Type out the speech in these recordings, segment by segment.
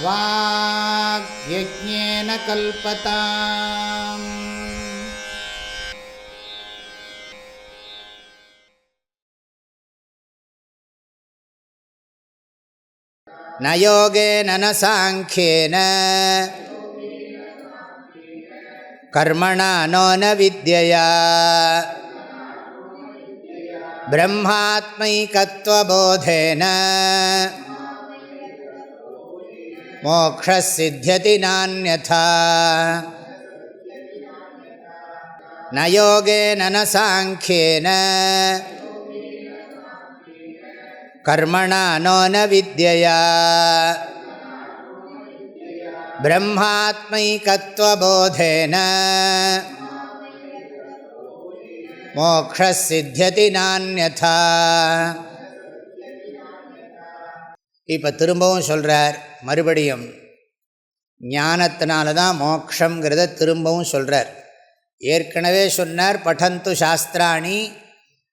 வாக்யஜ்ஞேன கல்பதாம். ந யோகேன ந சாங்க்யேன கர்மணா நோ ந வித்யயா பிரம்மாத்மைகத்வபோதேன மோக்ஷः சித்யதி நான்யதா. ந யோகேன ந சாங்க்யேன கர்மணா நோ ந வித்யயா பிரம்மாத்மைகத்வபோதேன மோக்ஷः சித்யதி நான்யதா. இப்போ திரும்பவும் சொல்கிறார், மறுபடியும் ஞானத்தினால தான் மோக்ஷங்கிறத திரும்பவும் சொல்கிறார். ஏற்கனவே சொன்னார், படந்து சாஸ்திராணி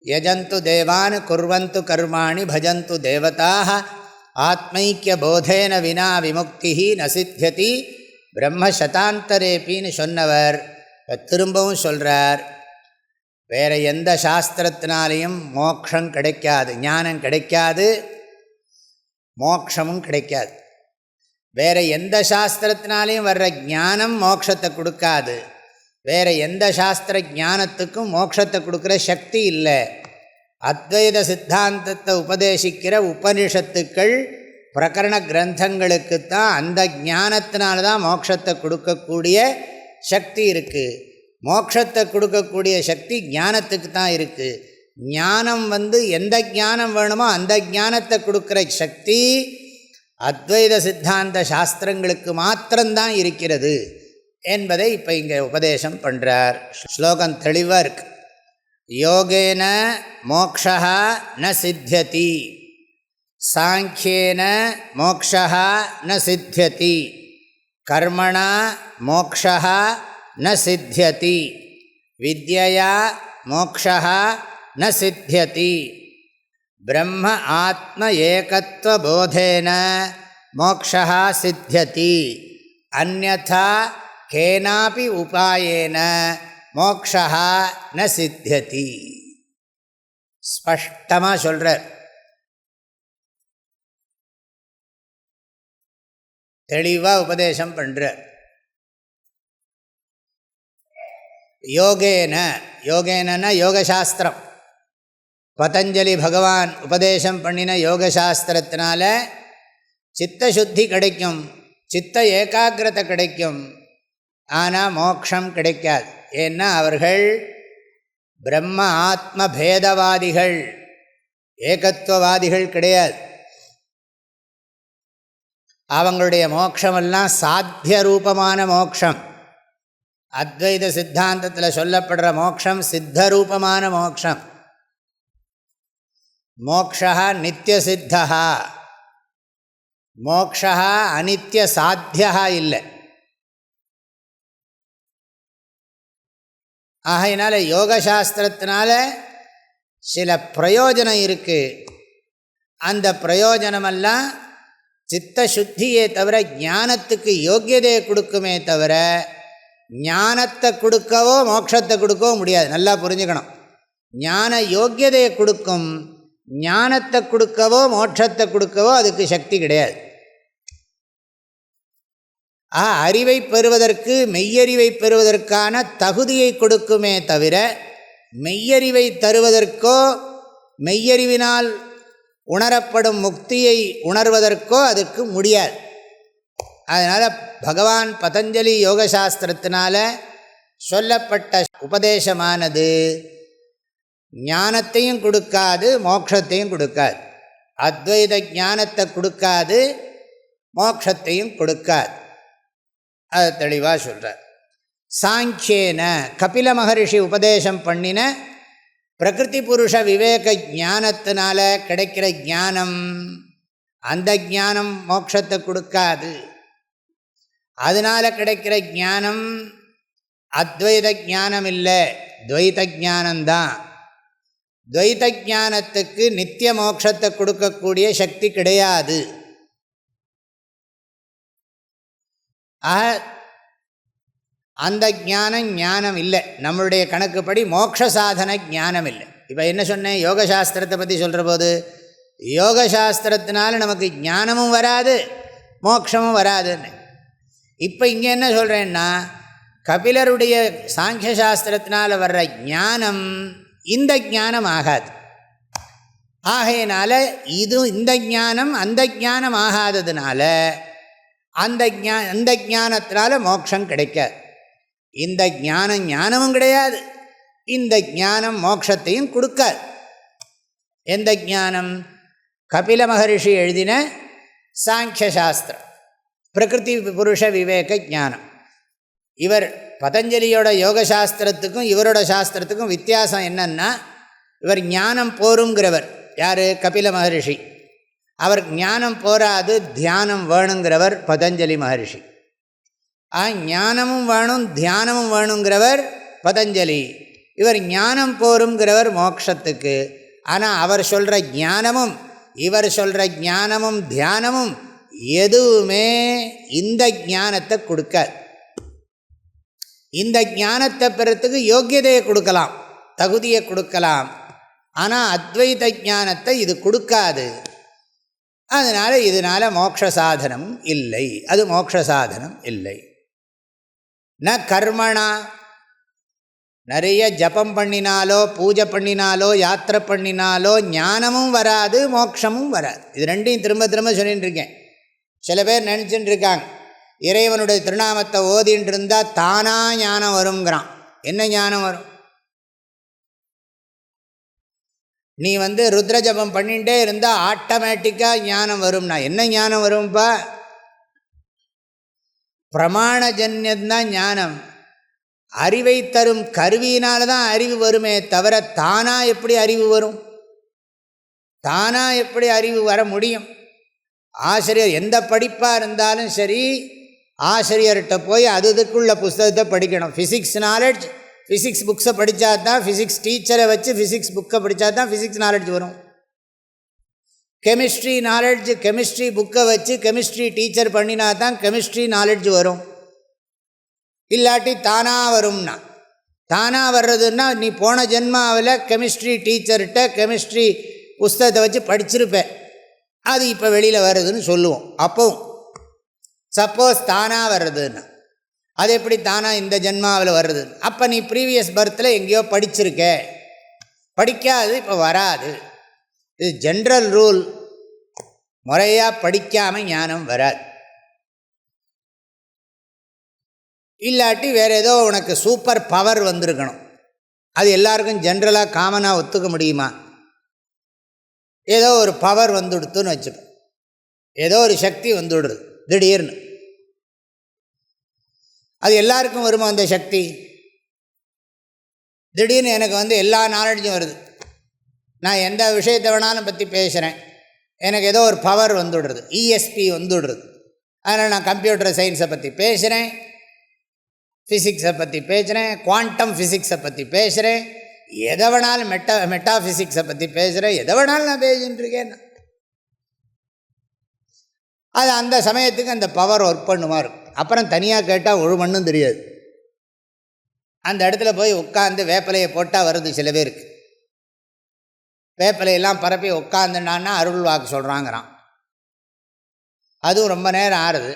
யஜந்து தேவான் குர்வந்து கர்மாணி பஜந்து தேவதாக ஆத்மைக்கிய போதேன வினா விமுக்தி ந சித்தியதி பிரம்ம சதாந்தரேபின்னு சொன்னவர் திரும்பவும் சொல்கிறார், வேறு எந்த சாஸ்திரத்தினாலேயும் மோக்ஷம் கிடைக்காது, ஞானம் கிடைக்காது, மோக்ஷமும் கிடைக்காது. வேறு எந்த சாஸ்திரத்தினாலையும் வர்ற ஞானம் மோட்சத்தை கொடுக்காது. வேறு எந்த சாஸ்திர ஞானத்துக்கும் மோட்சத்தை கொடுக்குற சக்தி இல்லை. அத்வைத சித்தாந்தத்தை உபதேசிக்கிற உபனிஷத்துக்கள் பிரகரண கிரந்தங்களுக்குத்தான் அந்த ஞானத்தினால்தான் மோட்சத்தை கொடுக்கக்கூடிய சக்தி இருக்குது. மோட்சத்தை கொடுக்கக்கூடிய சக்தி ஞானத்துக்கு தான் இருக்குது. ஞானம் எந்த ஞானம் வேணுமோ அந்த ஞானத்தை கொடுக்குற சக்தி அத்வைத சித்தாந்த சாஸ்திரங்களுக்கு மாத்திரம்தான் இருக்கிறது என்பதை இப்போ இங்கே உபதேசம் பண்ணுறார். ஸ்லோகம் தெளிவாக இருக்கு. யோகேன மோக்ஷா ந சித்தியதி, சாங்கியேன மோக்ஷா ந சித்தியதி, கர்மணா மோக்ஷா ந சித்தியதி, வித்யயா மோக்ஷா ந சித்தியதி, பிரம்ம ஆத்ம ஏகத்வபோதேன மோக்ஷா சித்தியதி, அன்யதா கேனாபி உபாயேன மோக்ஷா ந சித்தியதி. ஸ்பஷ்டமாக சொல்கிறார், தெளிவாக உபதேசம் பண்ணுறார். யோகேன, யோகேனா யோகசாஸ்திரம், பதஞ்சலி பகவான் உபதேசம் பண்ணின யோகசாஸ்திரத்தினால சித்தசுத்தி கிடைக்கும், சித்த ஏகாகிரதை கிடைக்கும். ஆனால் மோக்ஷம் கிடைக்காது. ஏன்னா அவர்கள் பிரம்ம ஆத்ம பேதவாதிகள், ஏகத்துவவாதிகள் கிடையாது. அவங்களுடைய மோட்சமெல்லாம் சாத்திய ரூபமான மோட்சம். அத்வைத சித்தாந்தத்தில் சொல்லப்படுற மோட்சம் சித்தரூபமான மோட்சம். மோக்ஷா நித்திய சித்தா, மோக்ஷா அனித்திய சாத்தியா இல்லை. ஆகையினால யோகசாஸ்திரத்தினால சில பிரயோஜனம் இருக்குது. அந்த பிரயோஜனமெல்லாம் சித்த சுத்தியே தவிர ஞானத்துக்கு யோக்கியதையை கொடுக்குமே தவிர ஞானத்தை கொடுக்கவோ மோட்சத்தை கொடுக்கவோ முடியாது. நல்லா புரிஞ்சுக்கணும். ஞான யோக்கியதையை கொடுக்கும், ஞானத்தை கொடுக்கவோ மோட்சத்தை கொடுக்கவோ அதுக்கு சக்தி கிடையாது. அறிவை பெறுவதற்கு, மெய்யறிவை பெறுவதற்கான தகுதியை கொடுக்குமே தவிர மெய்யறிவை தருவதற்கோ மெய்யறிவினால் உணரப்படும் முக்தியை உணர்வதற்கோ அதுக்கு முடியாது. அதனால் பகவான் பதஞ்சலி யோகசாஸ்திரத்தினால சொல்லப்பட்ட உபதேசமானது ஞானத்தையும் கொடுக்காது, மோட்சத்தையும் கொடுக்காது. அத்வைத ஞானத்தை கொடுக்காது, மோட்சத்தையும் கொடுக்காது. அது தெளிவாக சொல்கிறார். சாங்கியேன, கபில மகரிஷி உபதேசம் பண்ணின பிரகிருதி புருஷ விவேக ஞானத்தினால கிடைக்கிற ஞானம், அந்த ஞானம் மோட்சத்தை கொடுக்காது. அதனால் கிடைக்கிற ஞானம் அத்வைத ஞானம் இல்லை, துவைத ஞானம்தான். துவைத ஞானத்துக்கு நித்திய மோட்சத்தை கொடுக்கக்கூடிய சக்தி கிடையாது. அந்த ஞானம் இல்லை. நம்மளுடைய கணக்குப்படி மோட்ச சாதன ஞானம் இல்லை. இப்போ என்ன சொன்னேன், யோகசாஸ்திரத்தை பற்றி சொல்கிற போது யோகசாஸ்திரத்தினால நமக்கு ஞானமும் வராது மோட்சமும் வராதுன்னு. இப்போ இங்கே என்ன சொல்கிறேன்னா, கபிலருடைய சாங்கிய சாஸ்திரத்தினால் வர்ற ஞானம் இந்த ஞானம் ஆகாது. ஆகையினால இந்த ஞானம் அந்த ஞானம் ஆகாததுனால அந்த ஞானத்தினால மோட்சம் கிடைக்காது. இந்த ஞானமும் கிடையாது, இந்த ஞானம் மோட்சத்தையும் கொடுக்காது. எந்த ஞானம்? கபில மகரிஷி எழுதின சாங்கிய சாஸ்திரம், பிரகிருதி புருஷ விவேக ஞானம். இவர் பதஞ்சலியோட யோகசாஸ்திரத்துக்கும் இவரோட சாஸ்திரத்துக்கும் வித்தியாசம் என்னன்னா, இவர் ஞானம் போருங்கிறவர். யார்? கபில மகரிஷி. அவர் ஞானம் போராது தியானம் வேணுங்கிறவர் பதஞ்சலி மகரிஷி. ஞானமும் வேணும் தியானமும் வேணுங்கிறவர் பதஞ்சலி. இவர் ஞானம் போருங்கிறவர் மோட்சத்துக்கு. ஆனால் அவர் சொல்கிற ஞானமும் இவர் சொல்கிற ஞானமும் தியானமும் எதுவுமே இந்த ஞானத்தை கொடுக்காது. இந்த ஞானத்தை பெறத்துக்கு யோக்கியதையை கொடுக்கலாம், தகுதியை கொடுக்கலாம். ஆனால் அத்வைத ஞானத்தை இது கொடுக்காது. அதனால் இதனால் மோட்ச சாதனம் இல்லை, அது மோட்ச சாதனம் இல்லை. ந கர்மணா, நிறைய ஜபம் பண்ணினாலோ பூஜை பண்ணினாலோ யாத்திரை பண்ணினாலோ ஞானமும் வராது மோட்சமும் வராது. இது ரெண்டையும் திரும்ப திரும்ப சொல்லிகிட்டு இருக்கேன். சில பேர் நினச்சிட்டு இருக்காங்க, இறைவனுடைய திருநாமத்தை ஓதின்னு இருந்தால் தானாக ஞானம் வருங்கிறான். என்ன ஞானம் வரும்? நீ ருத்ர ஜபம் பண்ணிகிட்டே இருந்தால் ஆட்டோமேட்டிக்காக ஞானம் வரும்னா என்ன ஞானம் வரும்பா? பிரமாணஜன்யந்தான் ஞானம். அறிவை தரும் கருவியினால தான் அறிவு வருமே தவிர தானாக எப்படி அறிவு வரும்? தானாக எப்படி அறிவு வர முடியும்? ஆசிரியர் எந்த படிப்பாக இருந்தாலும் சரி, ஆசிரியர்கிட்ட போய் அதுக்குள்ள புஸ்தகத்தை படிக்கணும். ஃபிசிக்ஸ் நாலேஜ், ஃபிசிக்ஸ் புக்ஸை படித்தா தான், ஃபிசிக்ஸ் டீச்சரை வச்சு ஃபிசிக்ஸ் புக்கை படித்தா தான் ஃபிசிக்ஸ் நாலேஜ் வரும். கெமிஸ்ட்ரி நாலேஜ், கெமிஸ்ட்ரி புக்கை வச்சு கெமிஸ்ட்ரி டீச்சர் பண்ணினா தான் கெமிஸ்ட்ரி நாலேஜ் வரும். இல்லாட்டி தானாக வரும்னா, தானாக வர்றதுன்னா நீ போன ஜென்மாவில் கெமிஸ்ட்ரி டீச்சர்கிட்ட கெமிஸ்ட்ரி புஸ்தகத்தை வச்சு படிச்சிருப்பேன், அது இப்போ வெளியில் வருதுன்னு சொல்லுவோம். அப்போவும் சப்போஸ் தானாக வர்றதுன்னா அது எப்படி தானாக இந்த ஜென்மாவில் வர்றது? அப்போ நீ ப்ரீவியஸ் பர்த்தில் எங்கேயோ படிச்சிருக்க, படிக்காது இப்போ வராது. இது ஜென்ரல் ரூல். முறையாக படிக்காமல் ஞானம் வராது. இல்லாட்டி வேறு ஏதோ உனக்கு சூப்பர் பவர் வந்திருக்கணும். அது எல்லாருக்கும் ஜென்ரலாக காமனாக ஒத்துக்க முடியுமா? ஏதோ ஒரு பவர் வந்துடுத்துன்னு வச்சுப்போம், ஏதோ ஒரு சக்தி வந்துடுறது திடீர்னு. அது எல்லாருக்கும் வருமா அந்த சக்தி? திடீர்னு எனக்கு எல்லா நாலேஜும் வருது, நான் எந்த விஷயத்தை வேணாலும் பற்றி பேசுகிறேன், எனக்கு ஏதோ ஒரு பவர் வந்துடுறது, இஎஸ்பி வந்துடுறது. அதனால் நான் கம்ப்யூட்டர் சயின்ஸை பற்றி பேசுகிறேன், ஃபிசிக்ஸை பற்றி பேசுகிறேன், குவாண்டம் ஃபிசிக்ஸை பற்றி பேசுகிறேன், எதை வேணாலும் மெட்டாஃபிசிக்ஸை பற்றி பேசுகிறேன், எதை வேணாலும் நான் பேசிகிட்டு இருக்கேன். அது அந்த சமயத்துக்கு அந்த பவர் ஒர்க் பண்ணுமா இருக்கும். அப்புறம் தனியாக கேட்டால் ஒரு மண்ணும் தெரியாது. அந்த இடத்துல போய் உட்காந்து வேப்பிலையை போட்டால் வருது சில பேருக்கு. வேப்பிலையெல்லாம் பரப்பி உட்காந்துனான்னா அருள் வாக்கு சொல்கிறாங்கிறான். அதுவும் ரொம்ப நேரம் ஆறுது.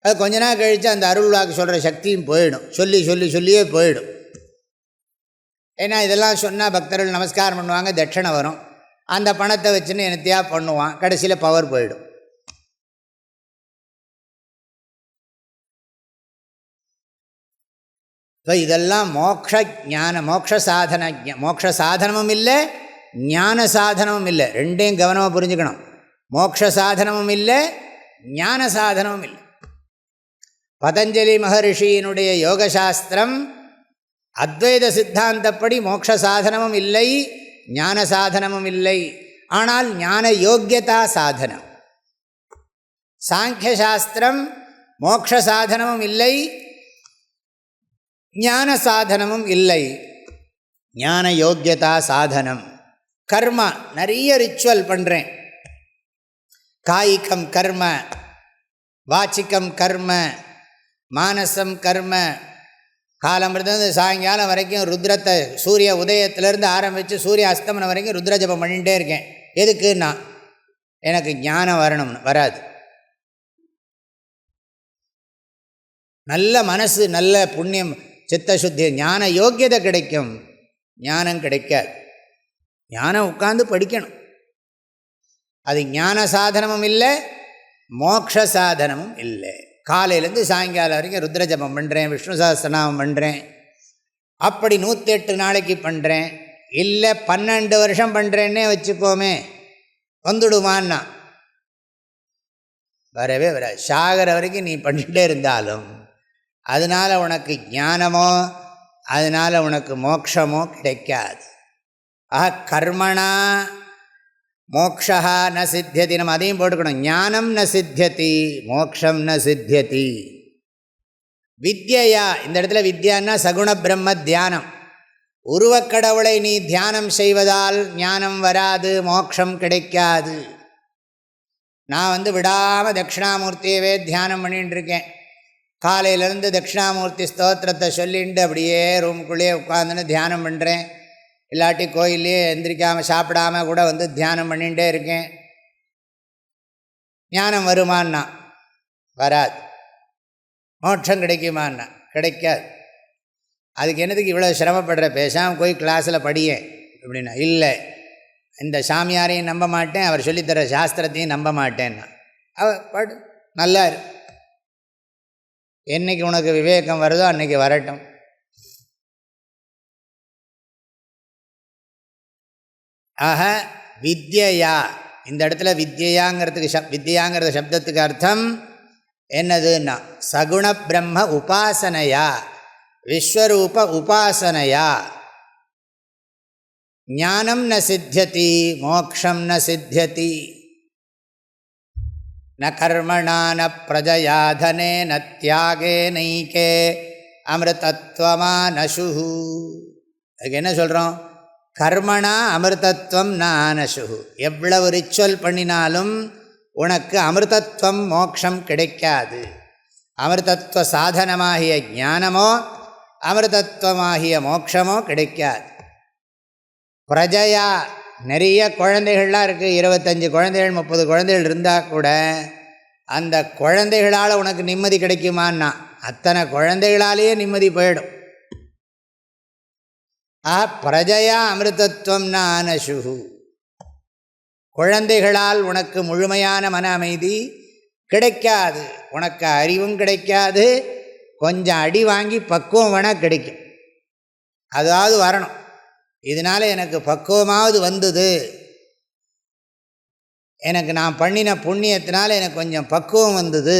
அது கொஞ்ச நாள் கழித்து அந்த அருள் வாக்கு சொல்கிற சக்தியும் போயிடும், சொல்லி சொல்லி சொல்லியே போயிடும். ஏன்னா இதெல்லாம் சொன்னால் பக்தர்கள் நமஸ்காரம் பண்ணுவாங்க, தட்சணை வரும், அந்த பணத்தை வச்சுன்னு என்னத்தையா பண்ணுவான், கடைசியில் பவர் போயிடும். இப்போ இதெல்லாம் மோக்ஷ ஞான மோக்ஷ சாதன, மோக்ஷ சாதனமும் இல்லை ஞான சாதனமும் இல்லை. ரெண்டையும் கவனமாக புரிஞ்சுக்கணும். மோக்ஷ சாதனமும் இல்லை ஞான சாதனமும் இல்லை. பதஞ்சலி மகரிஷியினுடைய யோகசாஸ்திரம் அத்வைத சித்தாந்தப்படி மோக்ஷ சாதனமும் இல்லை ஞான சாதனமும் இல்லை, ஆனால் ஞான யோக்கியதா சாதனம். சாங்கிய சாஸ்திரம் மோக்ஷ சாதனமும் இல்லை ஞான சாதனமும் இல்லை, ஞான யோக்கியதா சாதனம். கர்மா, நிறைய ரிச்சுவல் பண்ணுறேன், காய்கம் கர்ம, வாச்சிக்கம் கர்ம, மானசம் கர்ம. காலமிருந்து சாயங்காலம் வரைக்கும் ருத்ரத்தை சூரிய உதயத்திலேருந்து ஆரம்பித்து சூரிய அஸ்தமனம் வரைக்கும் ருத்ர ஜபம் பண்ணிகிட்டே இருக்கேன். எதுக்குன்னா எனக்கு ஞானம் வரணும்னு. வராது. நல்ல மனசு, நல்ல புண்ணியம், சித்தசுத்தி, ஞான யோக்கியதை கிடைக்கும், ஞானம் கிடைக்காது. ஞானம் உட்கார்ந்து படிக்கணும். அது ஞான சாதனமும் இல்லை, மோட்ச சாதனமும் இல்லை. காலையிலேருந்து சாயங்காலம் வரைக்கும் ருத்ர ஜபம் பண்ணுறேன், விஷ்ணு சஹஸ்ரநாமம் பண்ணுறேன், அப்படி 108 நாளைக்கு பண்ணுறேன், இல்லை 12 வருஷம் பண்ணுறேன்னே வச்சுக்கோமே, வந்துடுமான்னா வரவே வராது. சாகர வரைக்கும் நீ பண்ணிகிட்டே இருந்தாலும் அதனால் உனக்கு ஞானமோ அதனால் உனக்கு மோட்சமோ கிடைக்காது. கர்மணா மோக்ஷா ந சித்தியதி. நம்ம அதையும் போட்டுக்கணும். ஞானம் ந சித்தியதி, மோக்ஷம் ந சித்தியதி. வித்யா, இந்த இடத்துல வித்யான்னா சகுண பிரம்ம தியானம். உருவக்கடவுளை நீ தியானம் செய்வதால் ஞானம் வராது, மோட்சம் கிடைக்காது. நான் விடாமல் தட்சிணாமூர்த்தியவே தியானம் பண்ணிகிட்டு இருக்கேன். காலையிலேருந்து தட்சிணாமூர்த்தி ஸ்தோத்திரத்தை சொல்லிட்டு அப்படியே ரூமுக்குள்ளேயே உட்காந்துன்னு தியானம் பண்ணுறேன். இல்லாட்டி கோயிலே எந்திரிக்காமல் சாப்பிடாமல் கூட தியானம் பண்ணிகிட்டே இருக்கேன். ஞானம் வருமானா? வராது. மோட்சம் கிடைக்குமான்னா? கிடைக்காது. அதுக்கு என்னதுக்கு இவ்வளோ சிரமப்படுற, பேசாமல் போய் கிளாஸில் படியேன் அப்படின்னா. இல்லை, இந்த சாமியாரையும் நம்ப மாட்டேன், அவர் சொல்லித்தர சாஸ்திரத்தையும் நம்ப மாட்டேன்னா. படு, நல்லா இரு. என்றைக்கு உனக்கு விவேகம் வருதோ அன்றைக்கி வரட்டும். ஆக வித்யா, இந்த இடத்துல வித்யாங்கிறதுக்கு வித்யாங்கிற சப்தத்துக்கு அர்த்தம் என்னதுன்னா சகுண பிரம்ம உபாசனையா, விஸ்வரூப உபாசனையா. ஞானம் ந சித்தியதி, மோக்ஷம் ந சித்தியதி. ந கர்மணா ந பிரஜயா தனே ந தியாகே நைகே அமிர்தத்வமானசு. அதுக்கு என்ன சொல்கிறோம்? கர்மணா அமிர்தத்வம் ந ஆனசு. எவ்வளவு ரிச்சுவல் பண்ணினாலும் உனக்கு அமிர்தத்வம் மோக்ஷம் கிடைக்காது. அமிர்தத்வ சாதனமாகிய ஞானமோ அமிர்தத்வமாகிய மோக்ஷமோ கிடைக்காது. பிரஜையா, நிறைய குழந்தைகள்லாம் இருக்குது, 25 குழந்தைகள் 30 குழந்தைகள் இருந்தால் கூட அந்த குழந்தைகளால் உனக்கு நிம்மதி கிடைக்குமான்னா அத்தனை குழந்தைகளாலேயே நிம்மதி போயிடும். பிரஜையா அமிர்தத்வம் ந ஆனசு. குழந்தைகளால் உனக்கு முழுமையான மன அமைதி கிடைக்காது, உனக்கு அறிவும் கிடைக்காது. கொஞ்சம் அடி வாங்கி பக்குவம் வேணால் கிடைக்கும். அதாவது வரணும், இதனால் எனக்கு பக்குவமாவது வந்தது, எனக்கு நான் பண்ணின புண்ணியத்தினால் எனக்கு கொஞ்சம் பக்குவம் வந்தது,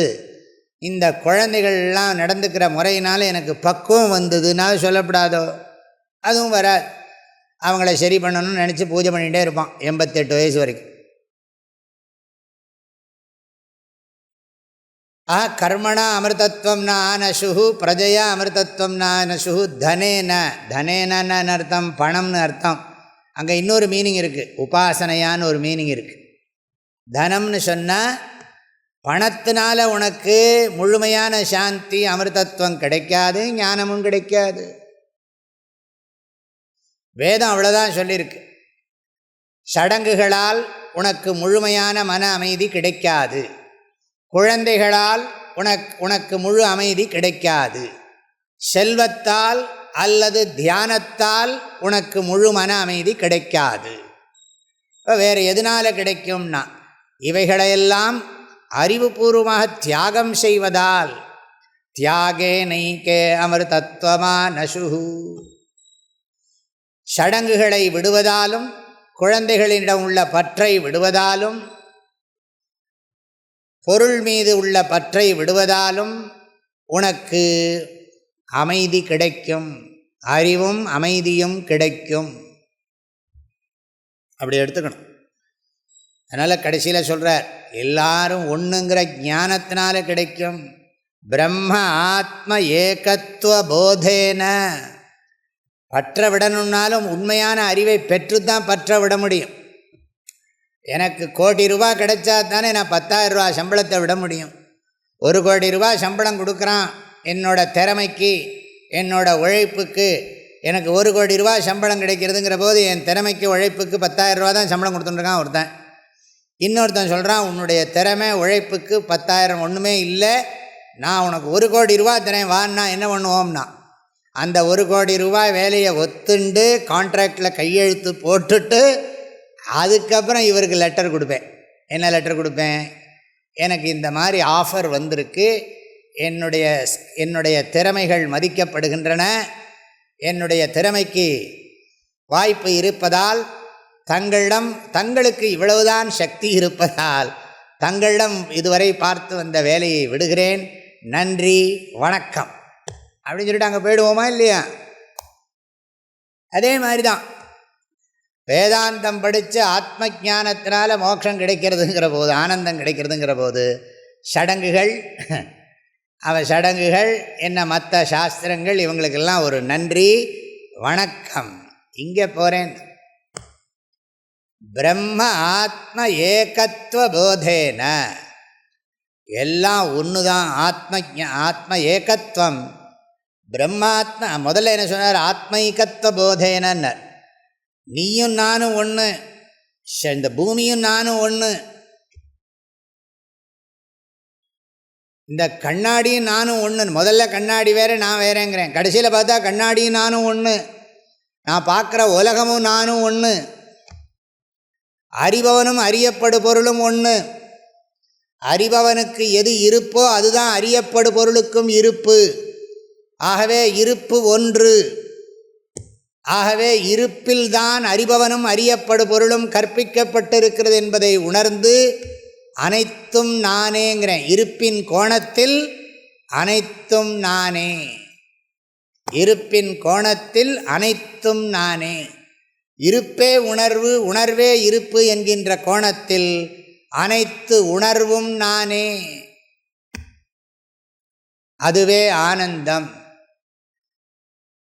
இந்த குழந்தைகள்லாம் நடந்துக்கிற முறையினால் எனக்கு பக்குவம் வந்ததுனால சொல்லப்படாதோ? அதுவும் வராது. அவங்கள சரி பண்ணணும்னு நினச்சி பூஜை பண்ணிகிட்டே இருப்பான் 88 வயசு வரைக்கும். கர்மணா அமிர்தத்வம் ந ஆனசு, பிரஜையா அமிர்தத்வம் ந ஆனசு. தனேன, தனேனன்னு அர்த்தம் பணம்னு அர்த்தம். அங்கே இன்னொரு மீனிங் இருக்குது, உபாசனையான்னு ஒரு மீனிங் இருக்குது. தனம்னு சொன்னால் பணத்தினால உனக்கு முழுமையான சாந்தி அமிர்தத்வம் கிடைக்காது, ஞானமும் கிடைக்காது. வேதம் அவ்வளோதான் சொல்லியிருக்கு. சடங்குகளால் உனக்கு முழுமையான மன அமைதி கிடைக்காது, குழந்தைகளால் உனக்கு முழு அமைதி கிடைக்காது, செல்வத்தால் அல்லது தியானத்தால் உனக்கு முழு மன அமைதி கிடைக்காது. இப்போ வேறு எதனால் கிடைக்கும்னா இவைகளையெல்லாம் அறிவுபூர்வமாக தியாகம் செய்வதால். தியாகே நைகே அமிர்தத்வமானசு. சடங்குகளை விடுவதாலும் குழந்தைகளிடம் உள்ள பற்றை விடுவதாலும் பொருள் மீது உள்ள பற்றை விடுவதாலும் உனக்கு அமைதி கிடைக்கும், அறிவும் அமைதியும் கிடைக்கும். அப்படி எடுத்துக்கணும். அதனால் கடைசியில் சொல்கிறார், எல்லாரும் ஒன்றுங்கிற ஞானத்தினால கிடைக்கும். பிரம்ம ஆத்ம ஏகத்துவ போதேன. பற்ற விடணுன்னாலும் உண்மையான அறிவை பெற்று தான் பற்ற விட முடியும். எனக்கு ₹1,00,00,000 கிடைச்சா தானே நான் ₹10,000 சம்பளத்தை விட முடியும். 1,00,00,000 சம்பளம் கொடுக்குறான் என்னோடய திறமைக்கு, என்னோடய உழைப்புக்கு. எனக்கு 1,00,00,000 சம்பளம் கிடைக்கிறதுங்கிற போது என் திறமைக்கு உழைப்புக்கு 10,000 தான் சம்பளம் கொடுத்துட்டுருக்கான் ஒருத்தன். இன்னொருத்தன் சொல்கிறான், உன்னுடைய திறமை உழைப்புக்கு 10,000 ஒன்றுமே இல்லை, நான் உனக்கு 1,00,00,000 தரேன் வான்னா என்ன பண்ணுவோம்னா, அந்த 1,00,00,000 வேலையை ஒத்துண்டு கான்ட்ராக்டில் கையெழுத்து போட்டுட்டு அதுக்கப்புறம் இவருக்கு லெட்டர் கொடுப்பேன். என்ன லெட்டர் கொடுப்பேன்? எனக்கு இந்த மாதிரி ஆஃபர் வந்திருக்கு, என்னுடைய திறமைகள் மதிக்கப்படுகின்றன, என்னுடைய திறமைக்கு வாய்ப்பு இருப்பதால் தங்களுக்கு இவ்வளவுதான் சக்தி இருப்பதால் தங்களிடம் இதுவரை பார்த்து வந்த வேலையை விடுகிறேன், நன்றி வணக்கம் அப்படின்னு சொல்லிட்டு அங்கே போயிடுவோமா இல்லையா? அதே மாதிரி தான் வேதாந்தம் படித்து ஆத்ம ஞானத்தினால மோட்சம் கிடைக்கிறதுங்கிற போது, ஆனந்தம் கிடைக்கிறதுங்கிற போது சடங்குகள் என்ன மற்ற சாஸ்திரங்கள் இவங்களுக்கெல்லாம் ஒரு நன்றி வணக்கம். இங்கே போகிறேன். பிரம்ம ஆத்ம ஏகத்துவ போதேன, எல்லாம் ஒன்று தான். ஆத்ம ஏகத்துவம் பிரம்மாத்ம. முதல்ல என்ன சொன்னார்? ஆத்மைகத்துவ போதேனர். நீயும் நானும் ஒன்று, இந்த பூமியும் நானும் ஒன்று, இந்த கண்ணாடியும் நானும் ஒன்று. முதல்ல கண்ணாடி வேறு நான் வேறேங்கிறேன், கடைசியில் பார்த்தா கண்ணாடியும் நானும் ஒன்று, நான் பார்க்குற உலகமும் நானும் ஒன்று, அறிபவனும் அறியப்படு பொருளும் ஒன்று. அறிபவனுக்கு எது இருப்போ அதுதான் அறியப்படு பொருளுக்கும் இருப்பு. ஆகவே இருப்பு ஒன்று. ஆகவே இருப்பில்தான் அறிபவனும் அறியப்படு பொருளும் கற்பிக்கப்பட்டிருக்கிறது என்பதை உணர்ந்து அனைத்தும் நானேங்கிறேன். இருப்பின் கோணத்தில் அனைத்தும் நானே, இருப்பின் கோணத்தில் அனைத்தும் நானே. இருப்பே உணர்வு, உணர்வே இருப்பு என்கின்ற கோணத்தில் அனைத்து உணர்வும் நானே. அதுவே ஆனந்தம்.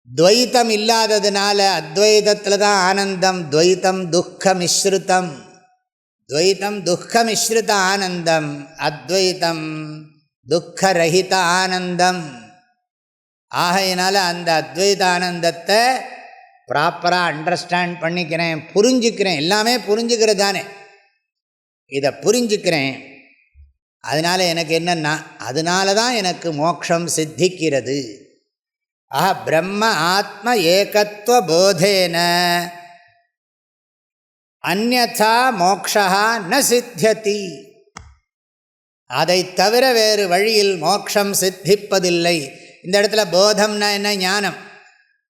துவைத்தம் இல்லாததுனால அத்வைதத்தில் தான் ஆனந்தம். துவைத்தம் துக்கமிஸ்ருதம், துவைத்தம் துக்கமிஸ்ருத ஆனந்தம், அத்வைத்தம் துக்கரஹித ஆனந்தம். ஆகையினால அந்த அத்வைத ஆனந்தத்தை ப்ராப்பராக அண்டர்ஸ்டாண்ட் பண்ணிக்கிறேன், புரிஞ்சுக்கிறேன். எல்லாமே புரிஞ்சுக்கிறது தானே, இதை புரிஞ்சுக்கிறேன். அதனால் எனக்கு என்னென்னா, அதனால தான் எனக்கு மோட்சம் சித்திக்கிறது. ஆஹா, பிரம்ம ஆத்ம ஏகத்துவ போதேன அந்யதா மோக்ஷா ந சித்தியதி. அதை தவிர வேறு வழியில் மோட்சம் சித்திப்பதில்லை. இந்த இடத்துல போதம்னா என்ன? ஞானம்.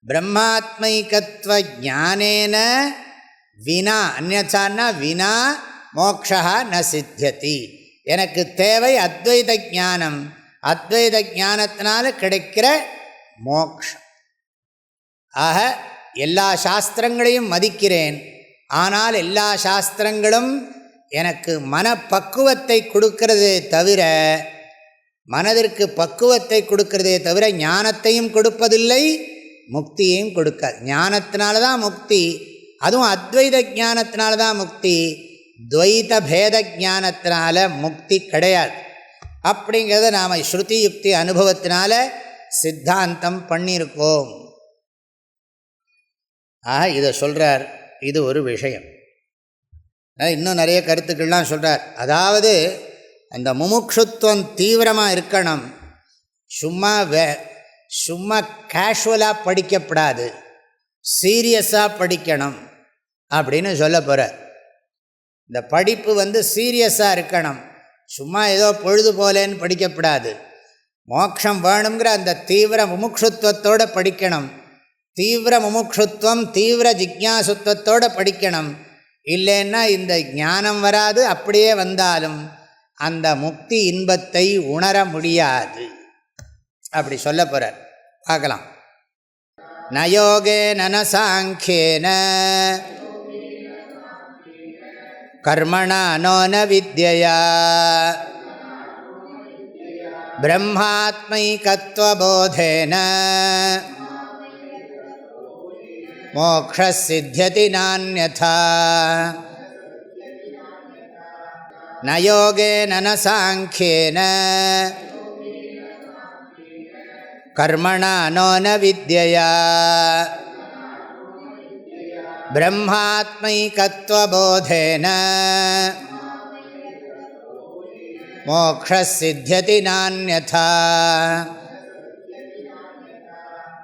பிரம்மாத்மைகத்வ ஞானேன வினா, அந்யதான்னா வினா மோக்ஷா ந சித்தியதி. எனக்கு தேவை அத்வைத ஞானம். அத்வைத ஞானத்தினால கிடைக்கிற மோக்ஷம். ஆக எல்லா சாஸ்திரங்களையும் மதிக்கிறேன், ஆனால் எல்லா சாஸ்திரங்களும் எனக்கு மனப்பக்குவத்தை கொடுக்கிறதே தவிர, மனதிற்கு பக்குவத்தை கொடுக்கிறதே தவிர ஞானத்தையும் கொடுப்பதில்லை, முக்தியையும் கொடுக்காது. ஞானத்தினால தான் முக்தி, அதுவும் அத்வைத ஞானத்தினால தான் முக்தி. துவைத பேத ஞானத்தினால முக்தி கிடையாது. அப்படிங்கிறத நாம் ஸ்ருதி யுக்தி அனுபவத்தினால சித்தாந்தம் பண்ணியிருக்கோம். ஆக இதை சொல்கிறார். இது ஒரு விஷயம். இன்னும் நிறைய கருத்துக்கள்லாம் சொல்கிறார். அதாவது அந்த முமுட்சுத்துவம் தீவிரமாக இருக்கணும். சும்மா கேஷுவலாக படிக்கப்படாது, சீரியஸாக படிக்கணும் அப்படின்னு சொல்ல போகிறார். இந்த படிப்பு சீரியஸாக இருக்கணும். சும்மா ஏதோ பொழுது போலேன்னு படிக்கப்படாது. மோட்சம் வேணுங்கிற அந்த தீவிர முமுட்சுத்துவத்தோடு படிக்கணும். தீவிர முமுட்சுத்துவம், தீவிர ஜிக்ஞாசுத்துவத்தோடு படிக்கணும். இல்லைன்னா இந்த ஞானம் வராது. அப்படியே வந்தாலும் அந்த முக்தி இன்பத்தை உணர முடியாது. அப்படி சொல்ல போகிறார். பார்க்கலாம். நயோகேன ந சாங்கியேன கர்மணா நோ ந வித்யயா பிரம்மாத்மைகத்வபோதேன மோக்ஷ சித்தியதி நான்யதா. ந யோகேன ந சாங்க்யேன கர்மணா நோ ந வித்யயா பிரம்மாத்மைகத்வபோதேன மோக்ஷ சித்யதி நான்யதா.